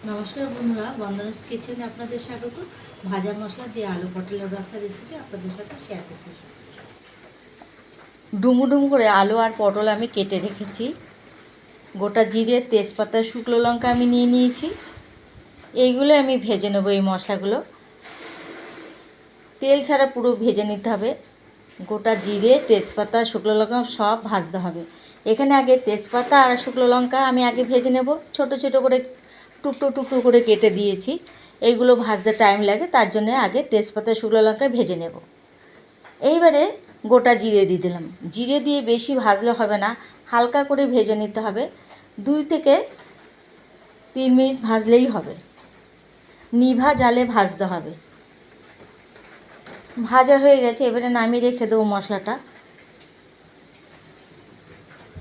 নমস্কার বন্ধুরা, বন্দনাস কিচেনে আপনাদের স্বাগত। ভাজা মশলা দিয়ে আলু পটলের রসা রেসিপি আপনাদের সাথে শেয়ার করতে এসেছি। ডুমু ডুমু করে আলু আর পটল আমি কেটে রেখেছি। গোটা জিরে, তেজপাতা, শুকনো লঙ্কা আমি নিয়ে নিয়েছি। এইগুলো আমি ভেজে নেব। এই মশলাগুলো তেল ছাড়া পুরো ভেজে নিতে হবে। গোটা জিরে, তেজপাতা, শুকনো লঙ্কা সব ভাজতে হবে। এখানে আগে তেজপাতা আর শুকনো লঙ্কা আমি আগে ভেজে নেব। ছোট ছোট করে টুকরো টুকরো করে কেটে দিয়েছি। এইগুলো ভাজতে টাইম লাগে, তার জন্য আগে তেজপাতা, শুকনো লঙ্কা ভেজে নেব। এইবারে গোটা জিরে দিয়ে দিলাম। জিরে দিয়ে বেশি ভাজলে হবে না, হালকা করে ভেজে নিতে হবে। 2 থেকে 3 মিনিট ভাজলেই হবে। নিভা জালে ভাজতে হবে। ভাজা হয়ে গেছে, এবারে নামিয়ে রেখে দেবো মশলাটা।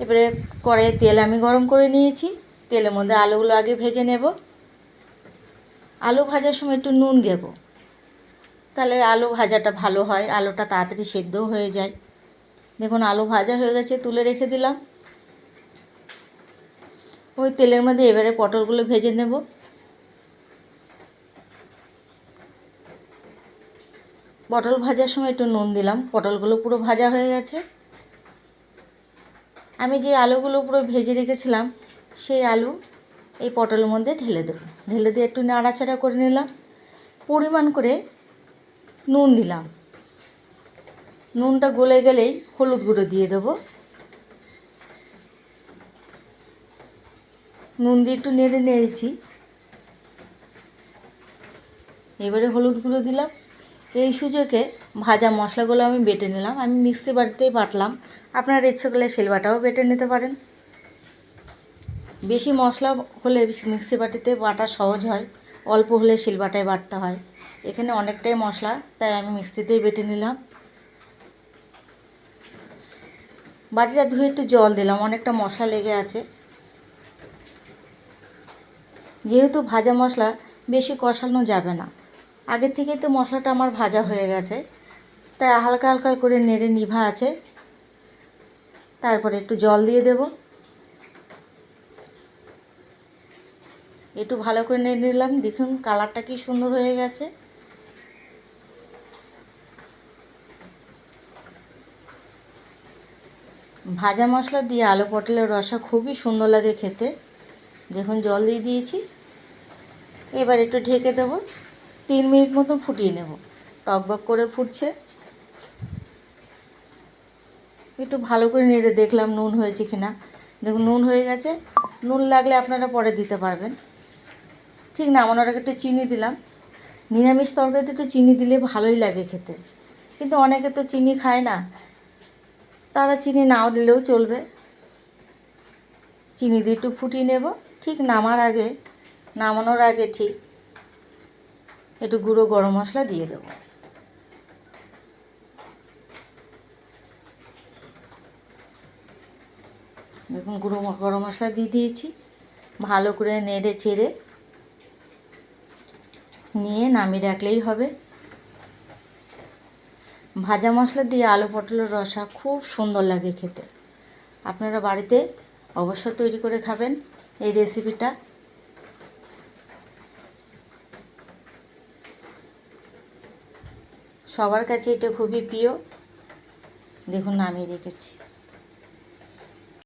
এবারে কড়াইয়ে তেল আমি গরম করে নিয়েছি। তেলের মধ্যে আলুগুলো আগে ভেজে নেব। আলু ভাজার সময় একটু নুন দেব, তাহলে আলু ভাজাটা ভালো হয়, আলুটা তাড়াতাড়ি সেদ্ধও হয়ে যায়। দেখুন আলু ভাজা হয়ে গেছে, তুলে রেখে দিলাম। ওই তেলের মধ্যে এবারে পটলগুলো ভেজে নেব। পটল ভাজার সময় একটু নুন দিলাম। পটলগুলো পুরো ভাজা হয়ে গেছে। আমি যে আলুগুলো পুরো ভেজে রেখেছিলাম, সেই আলু এই পটলের মধ্যে ঢেলে দেবো। ঢেলে দিয়ে একটু নাড়াচাড়া করে নিলাম। পরিমাণ করে নুন দিলাম। নুনটা গলে গেলেই হলুদ গুঁড়ো দিয়ে দেবো। নুন দিয়ে একটু নেড়ে নিয়েছি। এবারে হলুদ গুঁড়ো দিলাম। এই সুযোগে ভাজা মশলাগুলো আমি বেটে নিলাম। আমি মিক্সি বাটিতেই বাটলাম, আপনার ইচ্ছে করলে শিলবাটাও বেটে নিতে পারেন। বেশি মশলা হলে মিক্সি বাটিতে বাটা সহজ হয়, অল্প হলে শিলবাটায় বাটতে হয়। এখানে অনেকটাই মশলা, তাই আমি মিক্সিতেই বেটে নিলাম। বাটিটা ধুয়ে একটু জল দিলাম, অনেকটা মশলা লেগে আছে। যেহেতু ভাজা মশলা বেশি কষানো যাবে না, আগে থেকেই তো মশলাটা আমার ভাজা হয়ে গেছে, তাই হালকা হালকা করে নেড়ে নিভা আছে। তারপরে একটু জল দিয়ে দেব। একটু ভালো করে নেড়ে নিলাম। দেখুন কালারটা কি সুন্দর হয়ে গেছে। ভাজা মশলা দিয়ে আলু পটলের রসা খুবই সুন্দর লাগে খেতে। দেখুন জল দিয়ে দিয়েছি। এবার একটু ঢেকে দেবো। 3 মিনিট মতো ফুটিয়ে নেব। টকবক করে ফুটছে। একটু ভালো করে নেড়ে দেখলাম নুন হয়েছে কিনা। দেখুন নুন হয়ে গেছে। নুন লাগলে আপনারা পরে দিতে পারবেন। ঠিক নামানোর আগে একটু চিনি দিলাম। নিরামিষ তরকারিতে একটু চিনি দিলে ভালোই লাগে খেতে, কিন্তু অনেকে তো চিনি খায় না, তারা চিনি নাও দিলেও চলবে। চিনি দিয়ে একটু ফুটিয়ে নেব। ঠিক নামানোর আগে ঠিক একটু গুঁড়ো গরম মশলা দিয়ে দেব। দেখুন গুঁড়ো গরম মশলা দিয়ে দিয়েছি। ভালো করে নেড়ে চেড়ে নিয়ে নামিয়ে রাখলেই হবে। ভাজা মশলা দিয়ে আলু পটলের রসা খুব সুন্দর লাগে খেতে। আপনারা বাড়িতে অবশ্যই তৈরি করে খাবেন এই রেসিপিটা। সবার কাছে এটা খুবই প্রিয়। দেখুন নামিয়ে রেখেছি।